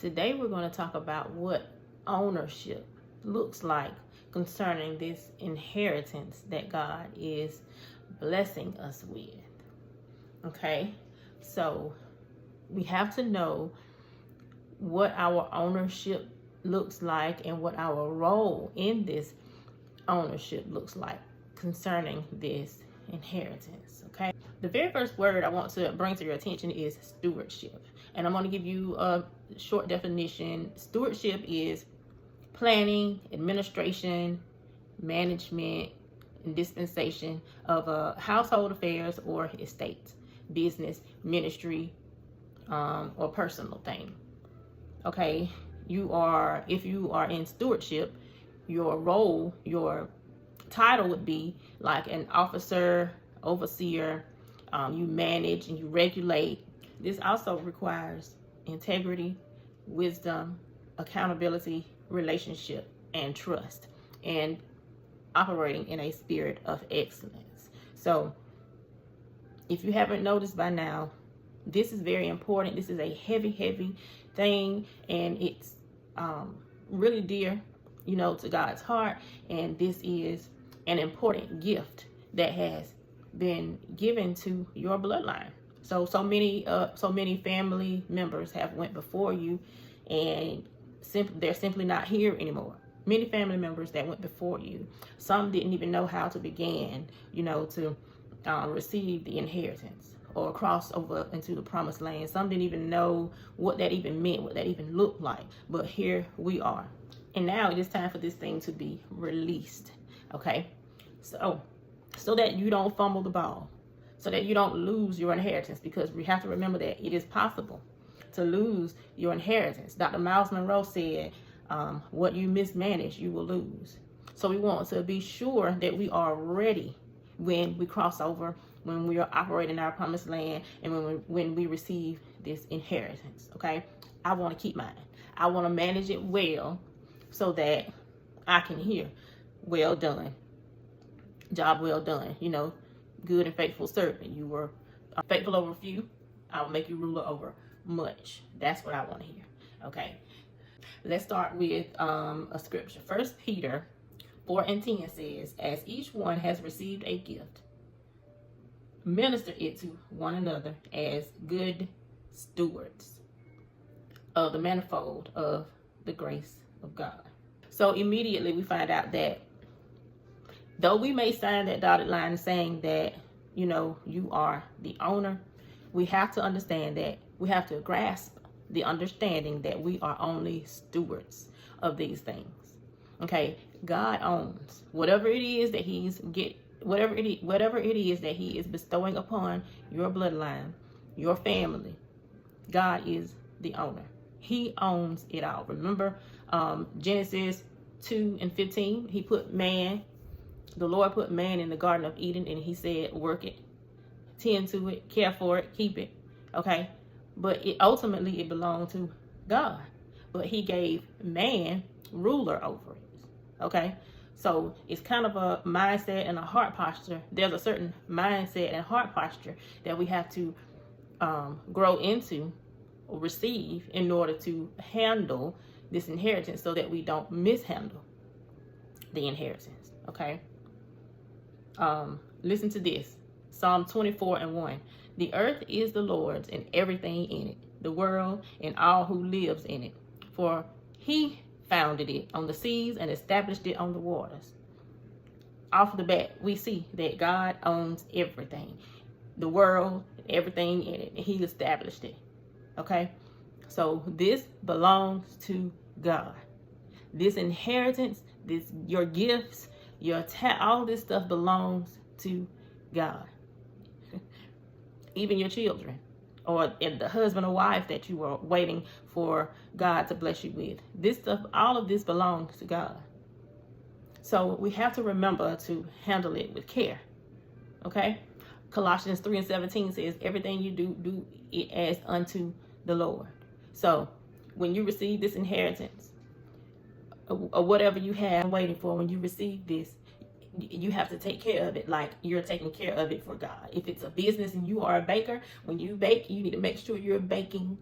Today we're going to talk about what ownership looks like concerning this inheritance that God is blessing us with. Okay, so we have to know what our ownership looks like and what our role in this ownership looks like concerning this inheritance. Okay, the very first word I want to bring to your attention is stewardship, and I'm going to give you a short definition. Stewardship is planning, administration, management, and dispensation of household affairs or estates, business, ministry, or personal thing. Okay, if you are in stewardship, your role, your title would be like an officer, overseer. You manage and you regulate. This also requires integrity, wisdom, accountability, relationship, and trust, and operating in a spirit of excellence. So if you haven't noticed by now, this is very important. This is a heavy thing, and it's really dear, to God's heart. And this is an important gift that has been given to your bloodline. So many family members have went before you, and they're simply not here anymore. Many family members that went before you, some didn't even know how to begin, to receive the inheritance or cross over into the promised land. Some didn't even know what that even meant, what that even looked like. But here we are. And now it is time for this thing to be released. Okay? So that you don't fumble the ball, so that you don't lose your inheritance, because we have to remember that it is possible to lose your inheritance. Dr. Miles Monroe said, what you mismanage, you will lose. So we want to be sure that we are ready when we cross over, when we are operating our promised land, and when we receive this inheritance. Okay, I want to keep mine. I want to manage it well, so that I can hear, well done, job well done. Good and faithful servant. You were faithful over a few, I will make you ruler over much. That's what I want to hear. Okay, let's start with a scripture. 1 Peter 4:10 says, as each one has received a gift, minister it to one another as good stewards of the manifold of the grace of God. So immediately we find out that though we may sign that dotted line saying that, you are the owner, we have to understand that we have to grasp the understanding that we are only stewards of these things. Okay, God owns whatever it is that whatever it is that He is bestowing upon your bloodline, your family. God is the owner. He owns it all. Remember, Genesis 2:15. The Lord put man in the Garden of Eden, and He said, work it, tend to it, care for it, keep it. Okay, but ultimately it belonged to God, but He gave man ruler over it. Okay, so it's kind of a mindset and a heart posture. There's a certain mindset and heart posture that we have to grow into or receive in order to handle this inheritance, so that we don't mishandle the inheritance. Okay, listen to this. Psalm 24:1. The earth is the Lord's and everything in it, the world and all who lives in it. For He founded it on the seas and established it on the waters. Off the bat, we see that God owns everything, the world, everything in it, and He established it. Okay, so this belongs to God. This inheritance, your gifts, all this stuff belongs to God. Even your children, or the husband or wife that you are waiting for God to bless you with. This stuff, all of this belongs to God. So we have to remember to handle it with care. Okay? Colossians 3:17 says, everything you do it as unto the Lord. So when you receive this inheritance, or whatever you have waiting for, when you receive this, you have to take care of it like you're taking care of it for God. If it's a business and you are a baker, when you bake, you need to make sure you're baking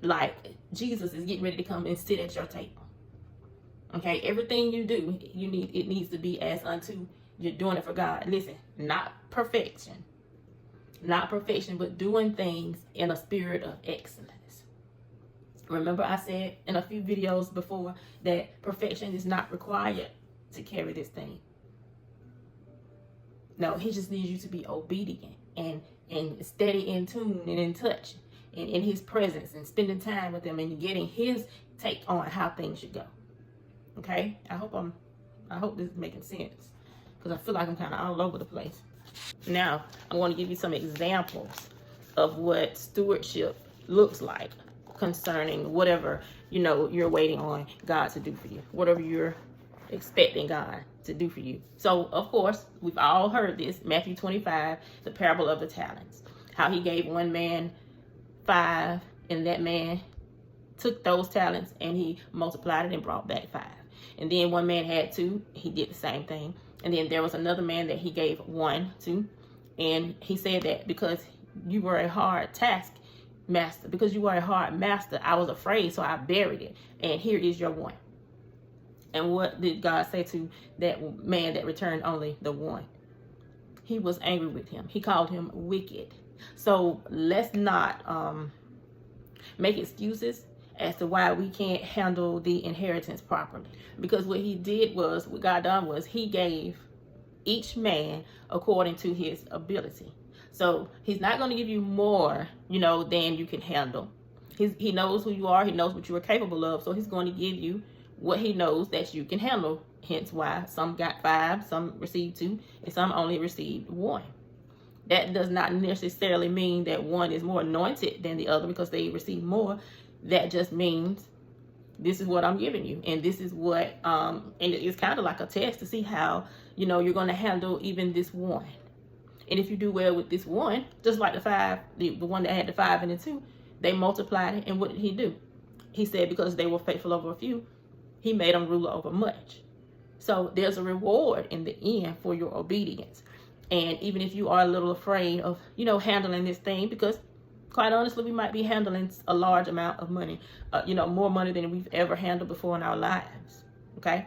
like Jesus is getting ready to come and sit at your table. Okay, everything you do, it needs to be as unto you're doing it for God. Listen, not perfection, but doing things in a spirit of excellence. Remember, I said in a few videos before that perfection is not required to carry this thing. No, he just needs you to be obedient and steady in tune and in touch and in his presence and spending time with him and getting his take on how things should go. Okay, I hope this is making sense, because I feel like I'm kind of all over the place. Now, I'm going to give you some examples of what stewardship looks like concerning whatever, you're waiting on God to do for you, whatever you're expecting God to do for you. So, of course, we've all heard this, Matthew 25, the parable of the talents, how he gave one man 5, and that man took those talents and he multiplied it and brought back 5. And then one man had 2, he did the same thing. And then there was another man that he gave 1 to, and he said that because you were a hard master, I was afraid, so I buried it, and here is your 1. And what did God say to that man that returned only the 1? He was angry with him. He called him wicked. So let's not make excuses as to why we can't handle the inheritance properly. Because what God done was he gave each man according to his ability. So he's not going to give you more, than you can handle. He knows who you are. He knows what you are capable of. So he's going to give you what he knows that you can handle. Hence why some got 5, some received 2, and some only received 1. That does not necessarily mean that one is more anointed than the other because they receive more. That just means this is what I'm giving you, and this is what and it's kind of like a test to see how you're going to handle even this 1. And if you do well with this 1, just like the 5, the one that had the 5 and the 2, they multiplied it. And what did he do? He said because they were faithful over a few, he made them ruler over much. So there's a reward in the end for your obedience. And even if you are a little afraid of handling this thing, because quite honestly, we might be handling a large amount of money, more money than we've ever handled before in our lives. Okay,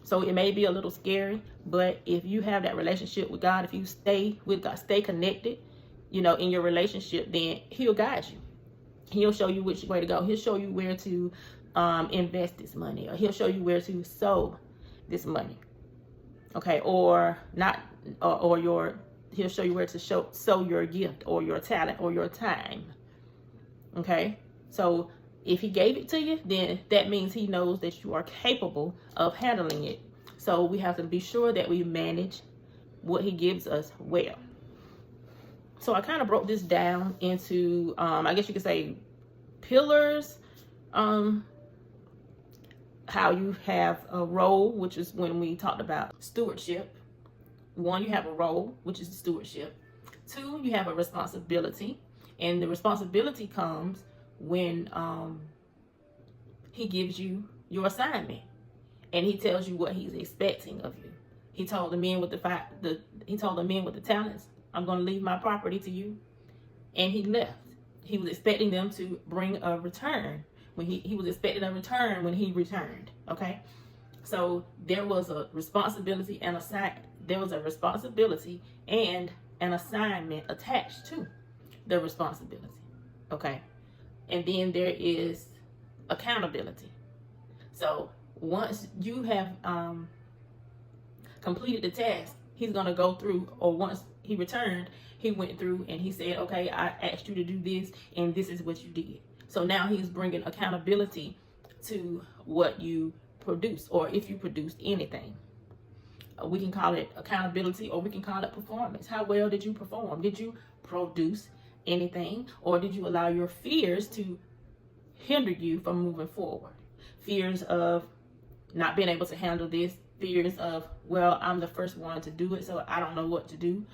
so it may be a little scary, but if you have that relationship with God, if you stay with God, stay connected, in your relationship, then he'll guide you. He'll show you which way to go. He'll show you where to invest this money, or he'll show you where to sow this money. Okay, or not, he'll show you where to sow your gift or your talent or your time. Okay, so if he gave it to you, then that means he knows that you are capable of handling it. So we have to be sure that we manage what he gives us well. So I kind of broke this down into, I guess you could say, pillars. How you have a role, which is when we talked about stewardship. 1, you have a role, which is stewardship. 2, you have a responsibility. And the responsibility comes when he gives you your assignment and he tells you what he's expecting of you. He told the men with the talents, I'm going to leave my property to you. And he left. He was expecting them to bring a return. When he was expecting a return when he returned. Okay, so there was a responsibility and an assignment attached to the responsibility. Okay, and then there is accountability. So once you have completed the task, he's going to go through, or once he returned, he went through and he said, okay, I asked you to do this and this is what you did. So now he's bringing accountability to what you produce, or if you produced anything. We can call it accountability, or we can call it performance. How well did you perform? Did you produce anything, or did you allow your fears to hinder you from moving forward? Fears of not being able to handle this, fears of, well, I'm the first one to do it, so I don't know what to do.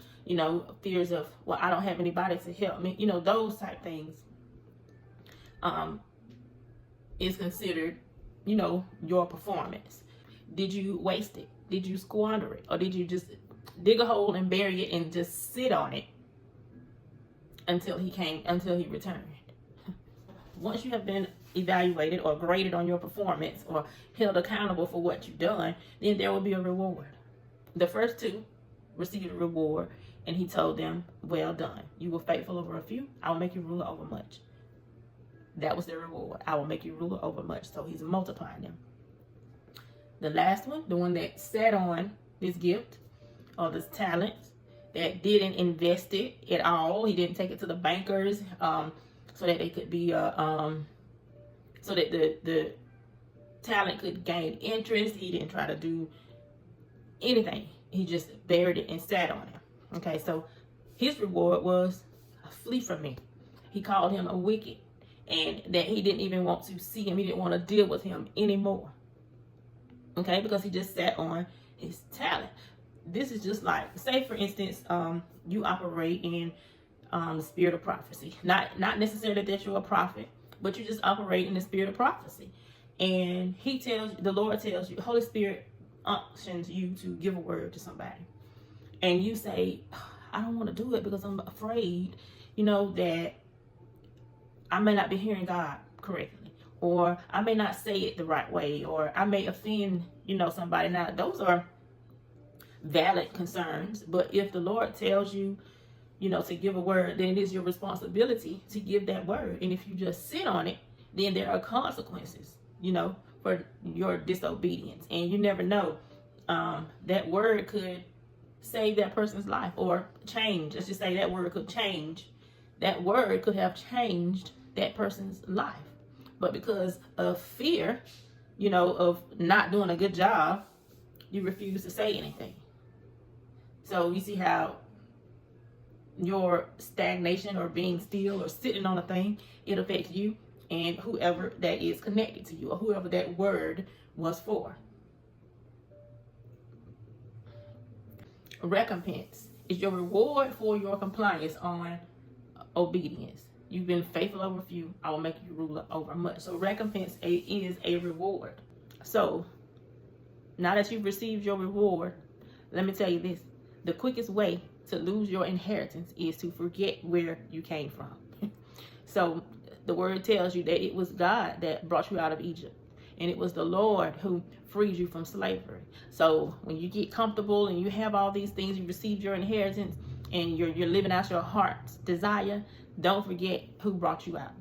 Fears of, well, I don't have anybody to help me. Those type things is considered, your performance. Did you waste it? Did you squander it? Or did you just dig a hole and bury it and just sit on it until he returned? once you have been evaluated or graded on your performance or held accountable for what you've done, then there will be a reward. The first two received a reward, and he told them, well done. You were faithful over a few. I will make you ruler over much. That was their reward. I will make you ruler over much. So he's multiplying them. The last one, the one that sat on this gift or this talent, that didn't invest it at all. He didn't take it to the bankers so that they could be so that the talent could gain interest. He didn't try to do anything. He just buried it and sat on it. Okay, so his reward was, flee from me. He called him a wicked, and that he didn't even want to see him. He didn't want to deal with him anymore. Okay, because he just sat on his talent. This is just like, say for instance, you operate in the spirit of prophecy. Not necessarily that you're a prophet, but you just operate in the spirit of prophecy. And the Lord tells you, the Holy Spirit unctions you to give a word to somebody. And you say, I don't want to do it because I'm afraid, that I may not be hearing God correctly, or I may not say it the right way, or I may offend, somebody. Now, those are valid concerns, but if the Lord tells you, to give a word, then it is your responsibility to give that word. And if you just sit on it, then there are consequences, for your disobedience. And you never know, that word could save that person's life or change. Let's just say that word could change. That word could have changed that person's life. But because of fear, of not doing a good job, you refuse to say anything. So you see how your stagnation or being still or sitting on a thing, it affects you and whoever that is connected to you or whoever that word was for. Recompense is your reward for your compliance on obedience. You've been faithful over a few, I will make you ruler over much. So recompense is a reward. So now that you've received your reward, let me tell you this. The quickest way to lose your inheritance is to forget where you came from. So the word tells you that it was God that brought you out of Egypt. And it was the Lord who freed you from slavery. So when you get comfortable and you have all these things, you received your inheritance and you're living out your heart's desire, don't forget who brought you out.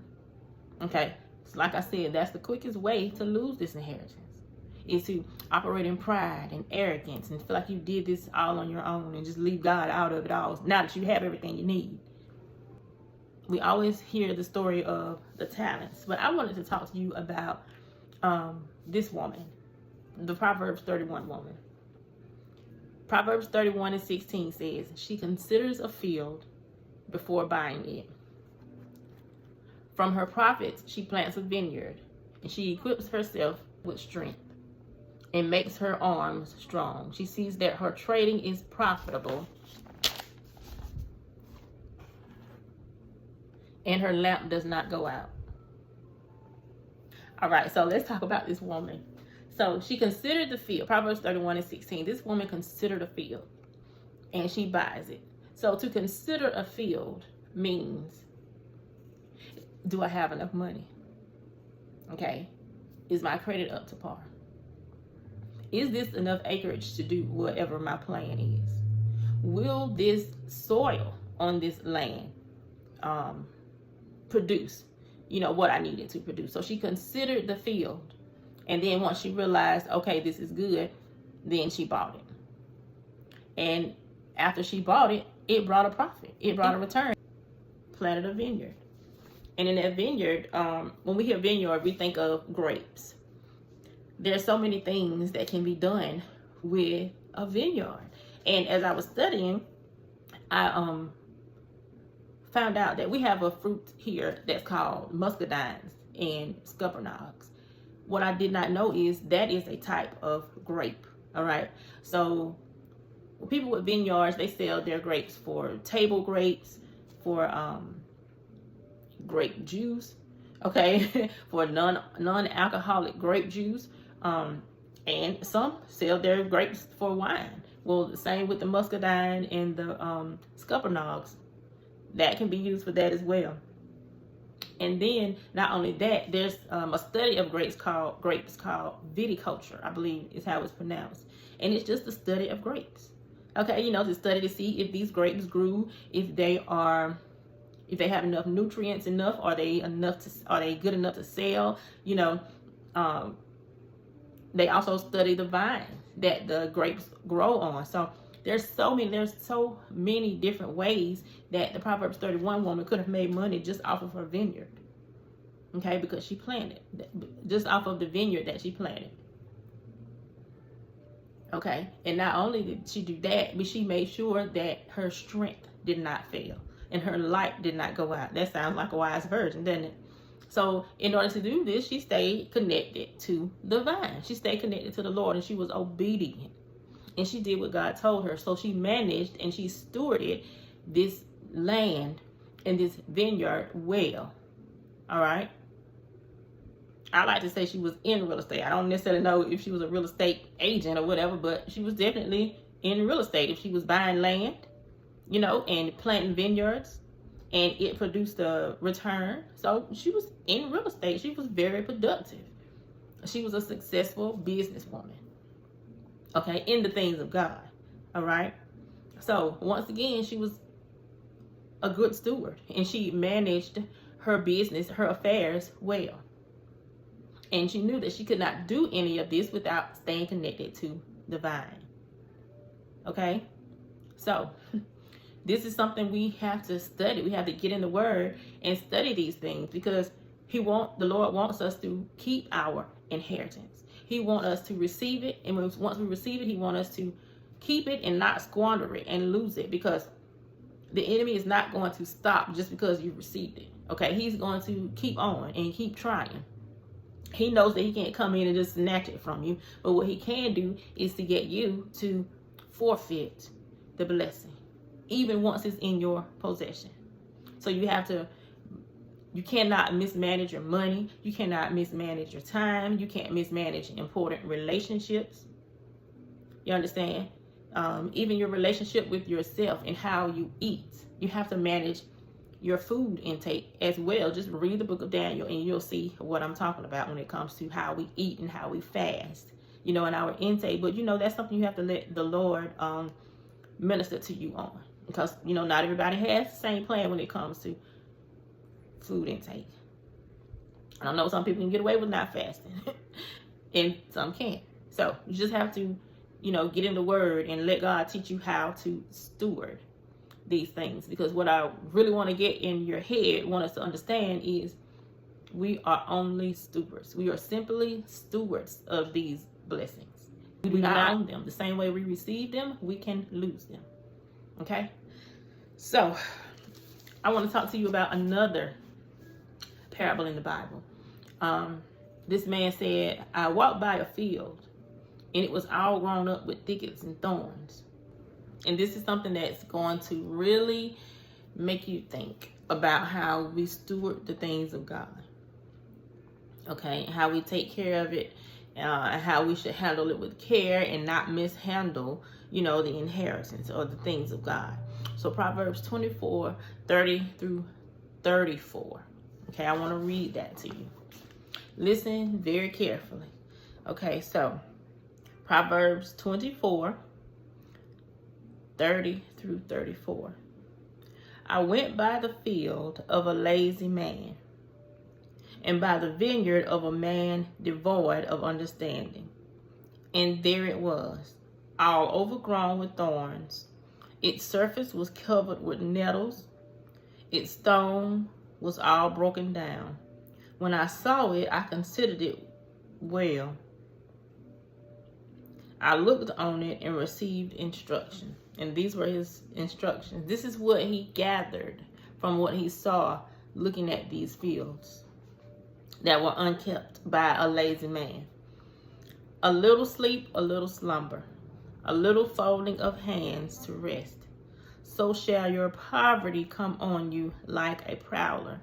Okay? So like I said, that's the quickest way to lose this inheritance, is to operate in pride and arrogance and feel like you did this all on your own and just leave God out of it all now that you have everything you need. We always hear the story of the talents, but I wanted to talk to you about this woman, the Proverbs 31 woman. Proverbs 31:16 says, she considers a field before buying it. From her profits, she plants a vineyard, and she equips herself with strength and makes her arms strong. She sees that her trading is profitable, and her lamp does not go out. All right, so let's talk about this woman. So she considered the field. Proverbs 31:16. This woman considered a field, and she buys it. So to consider a field means, do I have enough money? Okay. Is my credit up to par? Is this enough acreage to do whatever my plan is? Will this soil on this land produce, what I needed to produce? So she considered the field. And then once she realized, okay, this is good, then she bought it. And after she bought it, it brought a profit. It brought a return. Planted a vineyard. And in that vineyard, when we hear vineyard, we think of grapes. There's so many things that can be done with a vineyard. And as I was studying, I found out that we have a fruit here that's called muscadines and scuppernongs. What I did not know is that is a type of grape. All right. So people with vineyards, they sell their grapes for table grapes, for grape juice, okay, for non-alcoholic grape juice, and some sell their grapes for wine. Well, the same with the muscadine and the scuppernongs. That can be used for that as well. And then not only that, there's a study of grapes called viticulture, I believe is how it's pronounced. And it's just the study of grapes. Okay, to study to see if these grapes grew, if they have enough nutrients are they good enough to sell? They also study the vine that the grapes grow on. So there's so many different ways that the Proverbs 31 woman could have made money just off of her vineyard. Okay, because she planted, just off of the vineyard that she planted. Okay, and not only did she do that, but she made sure that her strength did not fail and her light did not go out. That sounds like a wise virgin, doesn't it? So in order to do this, she stayed connected to the vine. She stayed connected to the Lord, and she was obedient. And she did what God told her. So she managed and she stewarded this land and this vineyard well. All right. I like to say she was in real estate. I don't necessarily know if she was a real estate agent or whatever, but she was definitely in real estate. If she was buying land, and planting vineyards, and it produced a return. So she was in real estate. She was very productive. She was a successful businesswoman. Okay, in the things of God. All right. So once again, she was a good steward, and she managed her business, her affairs well. And she knew that she could not do any of this without staying connected to the vine. Okay? So, this is something we have to study. We have to get in the Word and study these things, because the Lord wants us to keep our inheritance. He wants us to receive it, and once we receive it, He wants us to keep it and not squander it and lose it, because the enemy is not going to stop just because you received it. Okay? He's going to keep on and keep trying. He knows that he can't come in and just snatch it from you. But what he can do is to get you to forfeit the blessing, even once it's in your possession. So you cannot mismanage your money. You cannot mismanage your time. You can't mismanage important relationships. You understand? Even your relationship with yourself and how you eat. You have to manage your food intake as well. Just read the book of Daniel and you'll see what I'm talking about when it comes to how we eat and how we fast, in our intake. But that's something you have to let the Lord minister to you on, because not everybody has the same plan when it comes to food intake. I don't know, some people can get away with not fasting and some can't. So you just have to get in the Word and let God teach you how to steward these things. Because what I really want to get in your head, want us to understand, is we are only stewards. We are simply stewards of these blessings. We do not own them. The same way we receive them, we can lose them. Okay? So, I want to talk to you about another parable in the Bible. This man said, I walked by a field, and it was all grown up with thickets and thorns. And this is something that's going to really make you think about how we steward the things of God. Okay, how we take care of it, and how we should handle it with care and not mishandle, the inheritance or the things of God. So Proverbs 24, 30 through 34. Okay, I want to read that to you. Listen very carefully. Okay, so Proverbs 24, 30 through 34. I went by the field of a lazy man, and by the vineyard of a man devoid of understanding. And there it was, all overgrown with thorns. Its surface was covered with nettles. Its stone was all broken down. When I saw it, I considered it well. I looked on it and received instruction. And these were his instructions. This is what he gathered from what he saw looking at these fields that were unkept by a lazy man. A little sleep, a little slumber, a little folding of hands to rest. So shall your poverty come on you like a prowler,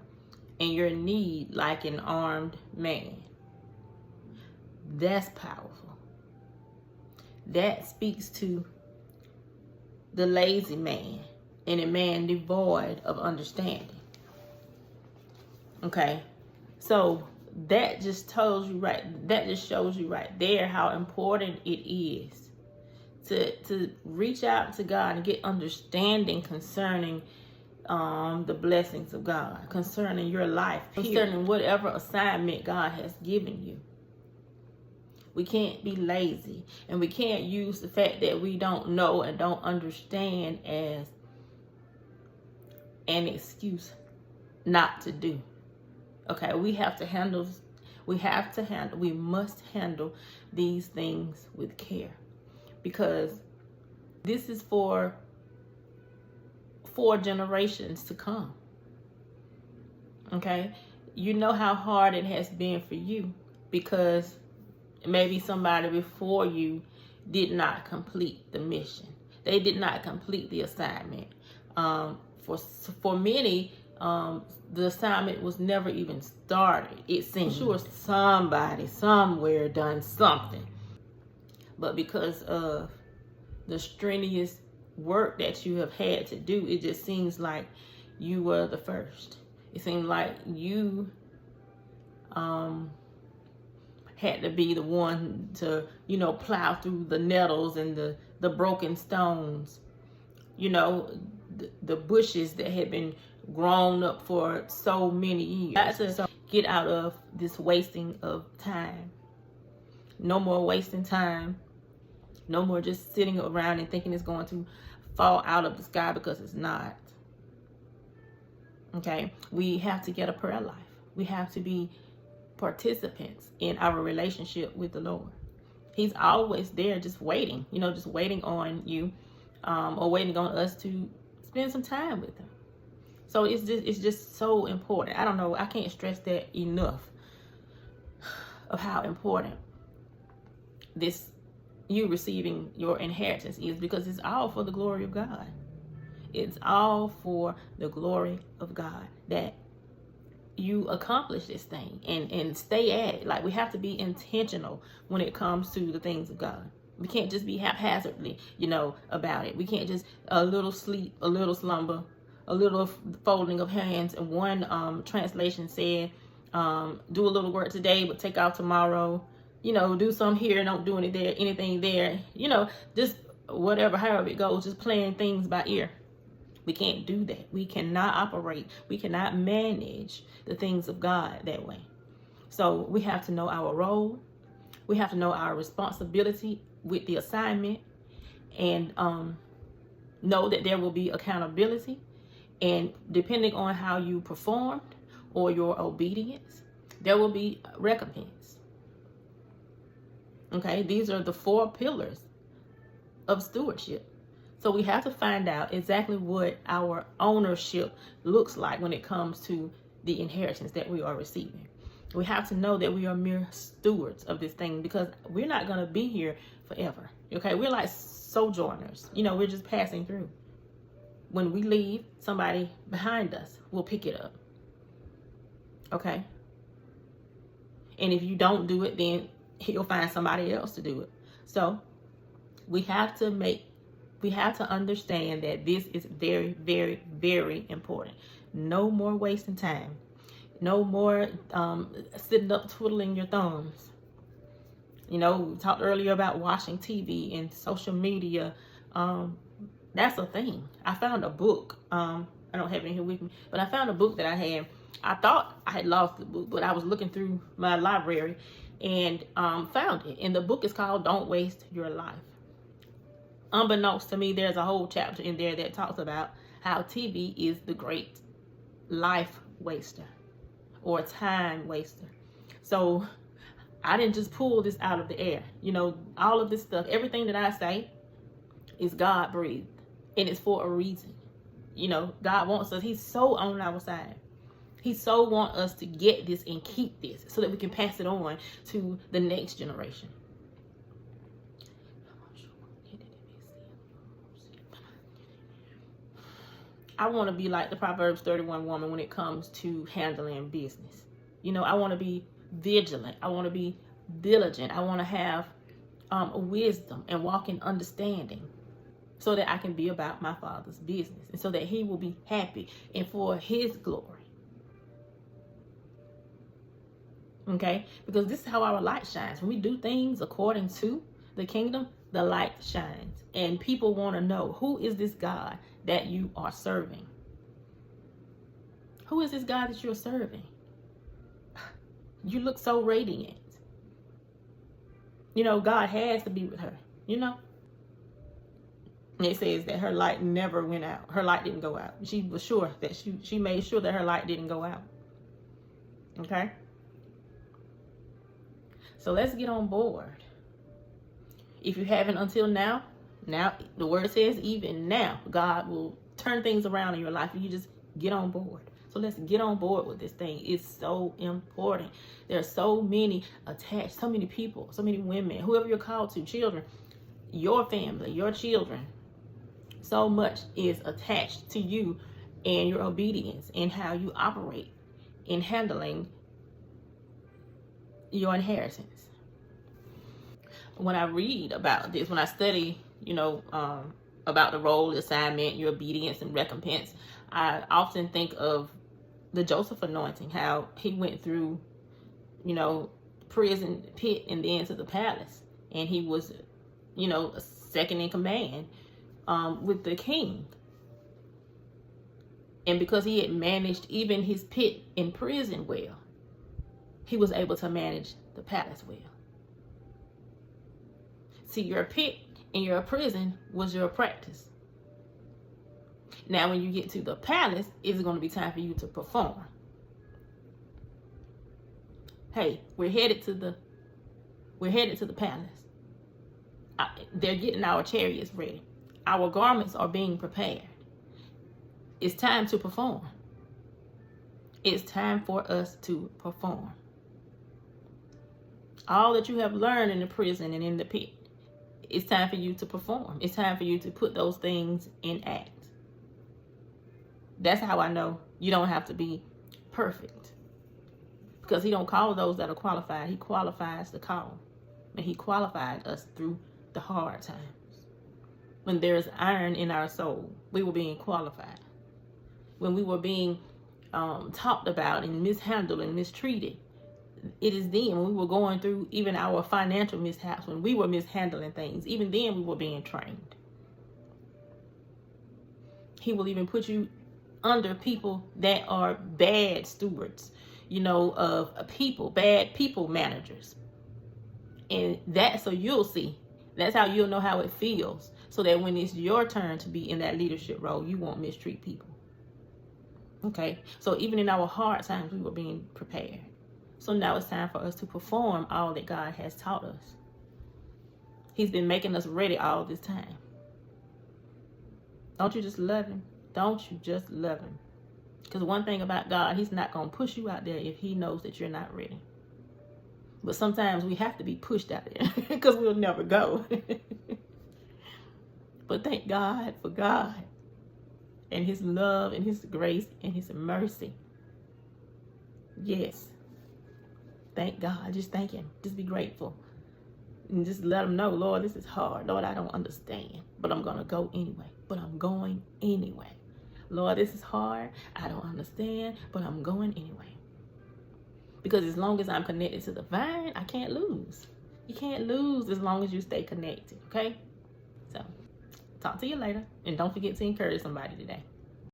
and your need like an armed man. That's powerful. That speaks to the lazy man and a man devoid of understanding. Okay, so that just shows you right there how important it is to reach out to God and get understanding concerning the blessings of God, concerning your life, concerning whatever assignment God has given you. We can't be lazy, and we can't use the fact that we don't know and don't understand as an excuse not to do. Okay, we must handle these things with care, because this is for 4 generations to come. Okay, you know how hard it has been for you, because maybe somebody before you did not complete the mission. They did not complete the assignment. For many, the assignment was never even started. It seems sure somebody somewhere done something, but because of the strenuous work that you have had to do, it just seems like you were the first. It seemed like you had to be the one to, plow through the nettles and the broken stones, the bushes that had been grown up for so many years. To get out of this wasting of time. No more wasting time. No more just sitting around and thinking it's going to fall out of the sky, because it's not. Okay, we have to get a prayer life. We have to be participants in our relationship with the Lord. He's always there, just waiting, just waiting on you, or waiting on us to spend some time with him. So it's just so important. I don't know, I can't stress that enough, of how important you receiving your inheritance is, because it's all for the glory of God. It's all for the glory of God that you accomplish this thing and stay at it. Like, we have to be intentional when it comes to the things of God. We can't just be haphazardly, about it. We can't just a little sleep, a little slumber, a little folding of hands. And one translation said, do a little work today, but take out tomorrow. Do some here, don't do anything there. Just whatever, however it goes, just playing things by ear. We can't do that. We cannot operate. We cannot manage the things of God that way. So we have to know our role. We have to know our responsibility with the assignment, and know that there will be accountability. And depending on how you performed or your obedience, there will be recompense. Okay, these are the 4 pillars of stewardship. So we have to find out exactly what our ownership looks like when it comes to the inheritance that we are receiving. We have to know that we are mere stewards of this thing, because we're not going to be here forever. Okay, we're like sojourners. We're just passing through. When we leave, somebody behind us will pick it up. Okay? And if you don't do it, then he'll find somebody else to do it. So we have to understand that this is very, very, very important. No more wasting time. No more sitting up twiddling your thumbs. We talked earlier about watching TV and social media. That's a thing. I found a book. I don't have it here with me, but I found a book that I had. I thought I had lost the book, but I was looking through my library and found it. And the book is called Don't Waste Your Life. Unbeknownst to me, there's a whole chapter in there that talks about how TV is the great life waster or time waster. So I didn't just pull this out of the air. All of this stuff, everything that I say is God breathed, and it's for a reason. God wants us. He's so on our side. He so wants us to get this and keep this so that we can pass it on to the next generation. I want to be like the Proverbs 31 woman when it comes to handling business. I want to be vigilant. I want to be diligent. I want to have wisdom and walk in understanding, so that I can be about my Father's business, and so that he will be happy and for his glory. Okay? Because this is how our light shines. When we do things according to the kingdom, the light shines. And people want to know, who is this God that you are serving? Who is this God that you're serving? You look so radiant. You know, God has to be with her, you know. It says that her light never went out. Her light didn't go out. She was sure that she made sure that her light didn't go out. Okay? So let's get on board. If you haven't until now the word says even now, God will turn things around in your life if you just get on board. So let's get on board with this thing. It's so important. There are so many attached, so many people, so many women, whoever you're called to, children, your family, your children. So much is attached to you and your obedience and how you operate in handling your inheritance. When I read about this, when I study, about the role, assignment, your obedience, and recompense, I often think of the Joseph anointing, how he went through, prison pit and then to the palace. And he was, second in command with the king. And because he had managed even his pit in prison well, he was able to manage the palace well. See, your pit and your prison was your practice. Now, when you get to the palace, it's going to be time for you to perform. Hey, we're headed to the palace. They're getting our chariots ready. Our garments are being prepared. It's time to perform. It's time for us to perform. All that you have learned in the prison and in the pit, it's time for you to perform. It's time for you to put those things in act. That's how I know you don't have to be perfect. Because he don't call those that are qualified. He qualifies the call. And he qualified us through the hard times. When there's iron in our soul, we were being qualified. When we were being talked about and mishandled and mistreated, it is then when we were going through even our financial mishaps, when we were mishandling things, even then we were being trained. He will even put you under people that are bad stewards, of people, bad people managers. And so you'll see. That's how you'll know how it feels. So that when it's your turn to be in that leadership role, you won't mistreat people. Okay? So even in our hard times, we were being prepared. So now it's time for us to perform all that God has taught us. He's been making us ready all this time. Don't you just love him? Don't you just love him? Because one thing about God, he's not going to push you out there if he knows that you're not ready. But sometimes we have to be pushed out there because we'll never go. But thank God for God and his love and his grace and his mercy. Yes. Thank God. Just thank him. Just be grateful. And just let him know, Lord, this is hard. Lord, I don't understand. But I'm going to go anyway. But I'm going anyway. Lord, this is hard. I don't understand. But I'm going anyway. Because as long as I'm connected to the vine, I can't lose. You can't lose as long as you stay connected. Okay? So, talk to you later. And don't forget to encourage somebody today.